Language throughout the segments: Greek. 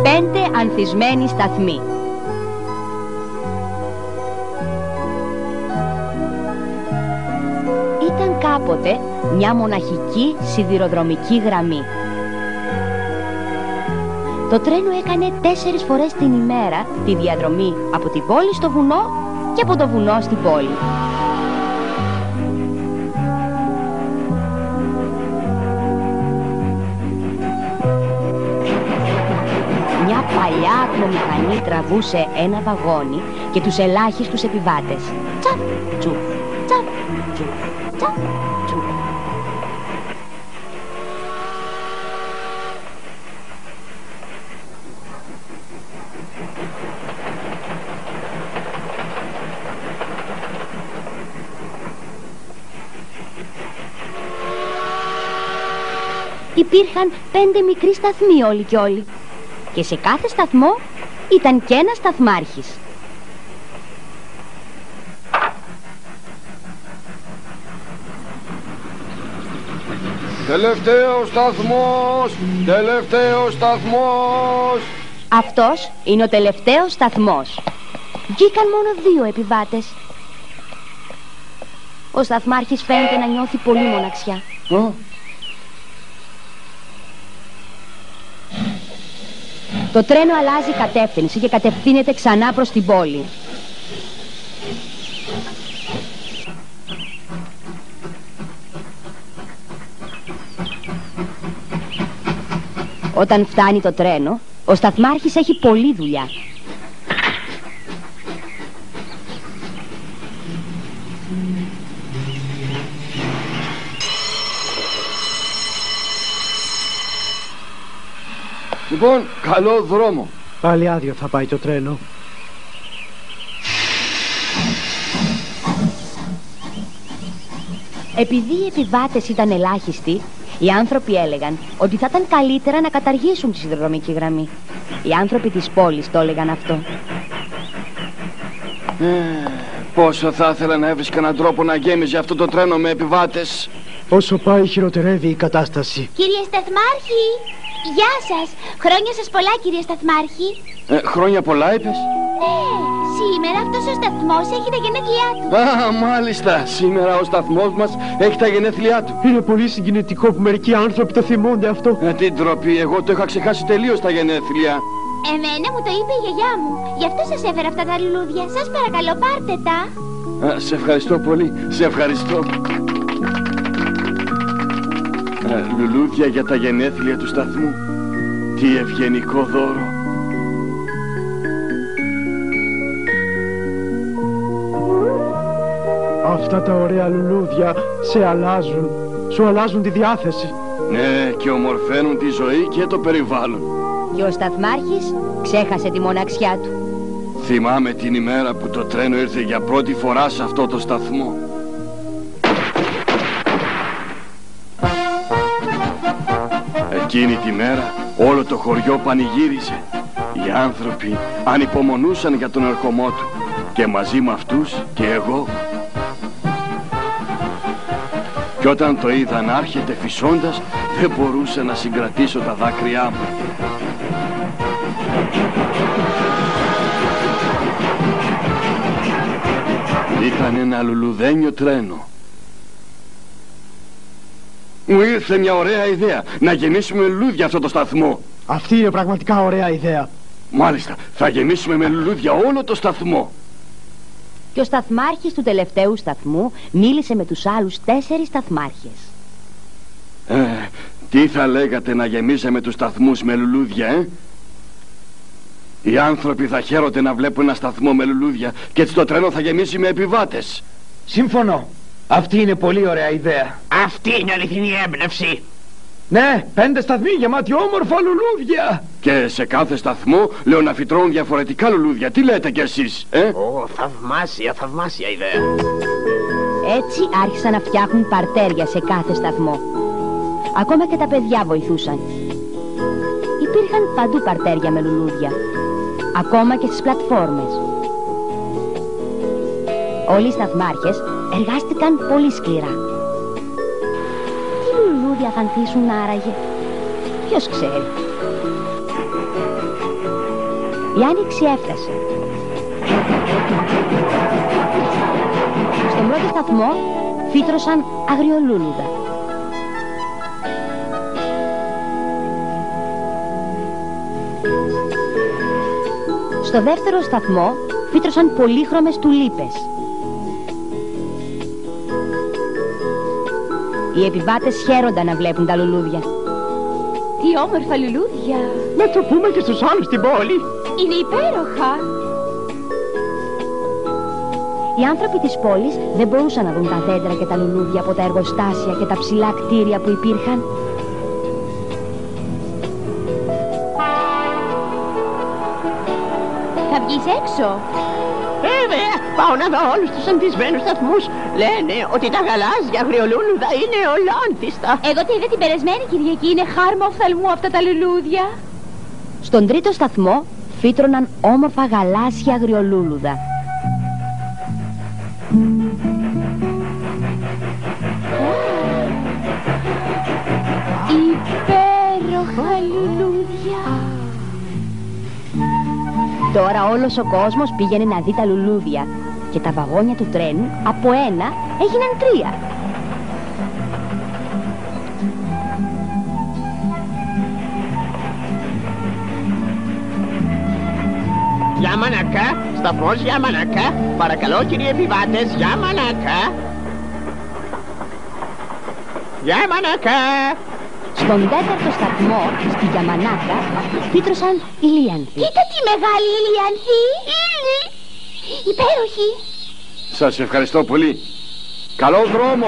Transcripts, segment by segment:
Πέντε ανθισμένοι σταθμοί. Ήταν κάποτε μια μοναχική σιδηροδρομική γραμμή. Το τρένο έκανε 4 φορές την ημέρα τη διαδρομή από την πόλη στο βουνό και από το βουνό στην πόλη. Μια παλιά ατμομηχανή τραβούσε ένα βαγόνι και τους ελάχιστους επιβάτες. Τσαπ, τσουπ, τσαπ, τσουπ, τσαπ, τσουπ. Υπήρχαν 5 μικροί σταθμοί όλοι και όλοι. Και σε κάθε σταθμό ήταν και ένας σταθμάρχης. Τελευταίος σταθμός! Τελευταίος σταθμός! Αυτός είναι ο τελευταίος σταθμός. Βγήκαν μόνο 2 επιβάτες. Ο σταθμάρχης φαίνεται να νιώθει πολύ μοναξιά. Το τρένο αλλάζει κατεύθυνση και κατευθύνεται ξανά προς την πόλη. Όταν φτάνει το τρένο, ο σταθμάρχης έχει πολλή δουλειά. Λοιπόν, καλό δρόμο. Πάλι άδειο θα πάει το τρένο. Επειδή οι επιβάτες ήταν ελάχιστοι, οι άνθρωποι έλεγαν ότι θα ήταν καλύτερα να καταργήσουν τη σιδηροδρομική γραμμή. Οι άνθρωποι της πόλης το έλεγαν αυτό. Πόσο θα ήθελα να έβρισκα έναν τρόπο να γέμιζε αυτό το τρένο με επιβάτες. Όσο πάει χειροτερεύει η κατάσταση. Κύριε Σταθμάρχη, γεια σας. Χρόνια σας πολλά, κύριε Σταθμάρχη. Χρόνια πολλά είπες? Ναι, σήμερα αυτός ο σταθμός έχει τα γενέθλιά του. Α, μάλιστα. Σήμερα ο σταθμός μας έχει τα γενέθλιά του. Είναι πολύ συγκινητικό που μερικοί άνθρωποι το θυμούνται αυτό. Τι ντροπή, εγώ το είχα ξεχάσει τελείως τα γενέθλια. Εμένα μου το είπε η γιαγιά μου. Γι' αυτό σας έφερα αυτά τα λουλούδια. Σας παρακαλώ, πάρτε τα. Σε ευχαριστώ πολύ. Σε ευχαριστώ. Λουλούδια για τα γενέθλια του σταθμού. Τι ευγενικό δώρο. Αυτά τα ωραία λουλούδια σε αλλάζουν. Σου αλλάζουν τη διάθεση. Ναι, και ομορφαίνουν τη ζωή και το περιβάλλον. Και ο σταθμάρχης ξέχασε τη μοναξιά του. Θυμάμαι την ημέρα που το τρένο ήρθε για πρώτη φορά σε αυτό το σταθμό. Εκείνη τη μέρα όλο το χωριό πανηγύριζε. Οι άνθρωποι ανυπομονούσαν για τον ερχομό του. Και μαζί με αυτούς και εγώ. Κι όταν το είδα να έρχεται φυσώντας, δεν μπορούσα να συγκρατήσω τα δάκρυά μου. Ήταν ένα λουλουδένιο τρένο. Μου ήρθε μια ωραία ιδέα, να γεμίσουμε με λουλούδια αυτό το σταθμό. Αυτή είναι πραγματικά ωραία ιδέα. Μάλιστα, θα γεμίσουμε με λουλούδια όλο το σταθμό. Και ο σταθμάρχης του τελευταίου σταθμού μίλησε με τους άλλους 4 σταθμάρχες. Τι θα λέγατε να γεμίζαμε τους σταθμούς με λουλούδια, Οι άνθρωποι θα χαίρονται να βλέπουν ένα σταθμό με λουλούδια και έτσι το τρένο θα γεμίσει με επιβάτες. Σύμφωνο. Αυτή είναι πολύ ωραία ιδέα. Αυτή είναι αληθινή έμπνευση. Ναι, 5 σταθμοί γεμάτοι όμορφα λουλούδια. Και σε κάθε σταθμό λέω να φυτρώνουν διαφορετικά λουλούδια. Τι λέτε κι εσείς, Θαυμάσια, θαυμάσια ιδέα. Έτσι άρχισαν να φτιάχνουν παρτέρια σε κάθε σταθμό. Ακόμα και τα παιδιά βοηθούσαν. Υπήρχαν παντού παρτέρια με λουλούδια. Ακόμα και στις πλατφόρμες. Όλοι οι σταθμάρχες εργάστηκαν πολύ σκληρά. Τι λουλούδια θα ανθίσουν άραγε? Ποιος ξέρει. Η άνοιξη έφτασε. Στον πρώτο σταθμό φύτρωσαν αγριολούλουδα. Στο δεύτερο σταθμό φύτρωσαν πολύχρωμες τουλίπες. Οι επιβάτες χαίρονταν να βλέπουν τα λουλούδια. Τι όμορφα λουλούδια! Να το πούμε και στους άλλους στην πόλη. Είναι υπέροχα! Οι άνθρωποι της πόλης δεν μπορούσαν να δουν τα δέντρα και τα λουλούδια από τα εργοστάσια και τα ψηλά κτίρια που υπήρχαν. Θα βγεις έξω! Βέβαια, πάω να δω όλους τους ανθισμένους σταθμούς. Λένε ότι τα γαλάζια αγριολούλουδα είναι ολάνθιστα. Εγώ τα είδα την περασμένη Κυριακή. Είναι χάρμα οφθαλμού αυτά τα λουλούδια. Στον τρίτο σταθμό φύτρωναν όμορφα γαλάζια αγριολούλουδα. Υπέροχα λουλούδια! Τώρα όλος ο κόσμος πήγαινε να δει τα λουλούδια και τα βαγόνια του τρένου από 1 έγιναν 3. Γιαμανακά, σταθμός Γιαμανακά. Παρακαλώ κύριοι επιβάτες, Γιαμανακά. Γιαμανακά. Στον τέταρτο σταθμό, στη Γιαμανάκα, φύτρωσαν ηλίανθοι. Κοίτα τι μεγάλη ηλιανθή! Υπέροχη! Σας ευχαριστώ πολύ. Καλό δρόμο.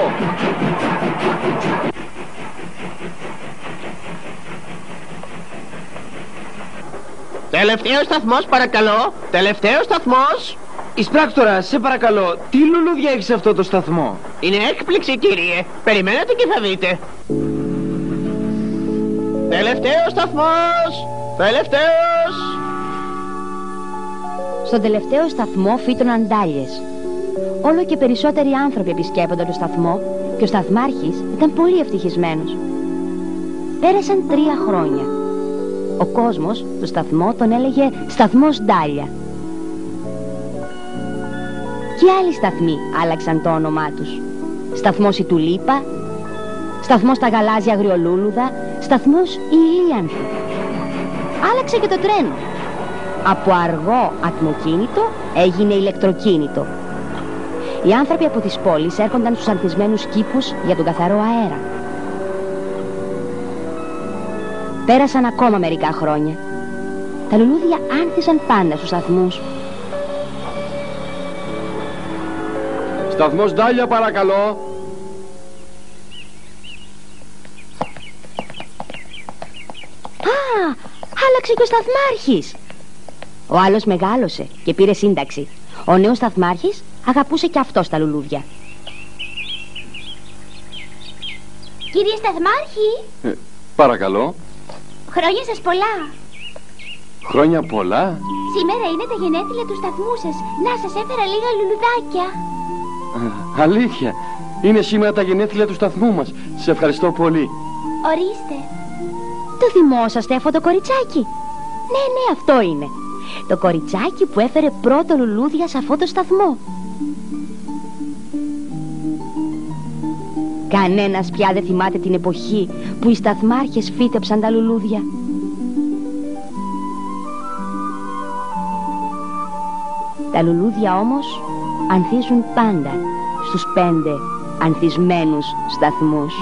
Τελευταίος σταθμός παρακαλώ. Τελευταίος σταθμός. Εισπράκτορα, σε παρακαλώ, τι λουλούδια έχεις σε αυτό το σταθμό? Είναι έκπληξη κύριε. Περιμένετε και θα δείτε. Τελευταίος σταθμός. Τελευταίος. Στον τελευταίο σταθμό φύτρωναν ντάλιες. Όλο και περισσότεροι άνθρωποι επισκέπονταν το σταθμό και ο σταθμάρχης ήταν πολύ ευτυχισμένος. Πέρασαν 3 χρόνια. Ο κόσμος του σταθμό τον έλεγε σταθμός Ντάλια. Και άλλοι σταθμοί άλλαξαν το όνομά τους. Σταθμός η Τουλίπα, σταθμός τα γαλάζια αγριολούλουδα, σταθμός η Ηλίανθη. Άλλαξε και το τρένο. Από αργό ατμοκίνητο έγινε ηλεκτροκίνητο. Οι άνθρωποι από τις πόλεις έρχονταν στους ανθισμένους κήπους για τον καθαρό αέρα. Πέρασαν ακόμα μερικά χρόνια. Τα λουλούδια άνθησαν πάντα στους σταθμούς. Σταθμός Ντάλια παρακαλώ. Άλλαξε και ο σταθμάρχης. Ο άλλος μεγάλωσε και πήρε σύνταξη. Ο νέος σταθμάρχης αγαπούσε και αυτός τα λουλούδια. Κύριε σταθμάρχη! Παρακαλώ. Χρόνια σας πολλά! Χρόνια πολλά. Σήμερα είναι τα γενέθλια του σταθμού σας. Να, σας έφερα λίγα λουλουδάκια. Αλήθεια. Είναι σήμερα τα γενέθλια του σταθμού μας. Σε ευχαριστώ πολύ. Ορίστε. Το θυμόσαστε αυτό το κοριτσάκι? Ναι, αυτό είναι. Το κοριτσάκι που έφερε πρώτο λουλούδια σε αυτό το σταθμό. Κανένας πια δεν θυμάται την εποχή που οι σταθμάρχες φύτεψαν τα λουλούδια. Τα λουλούδια όμως ανθίζουν πάντα στους 5 ανθισμένους σταθμούς.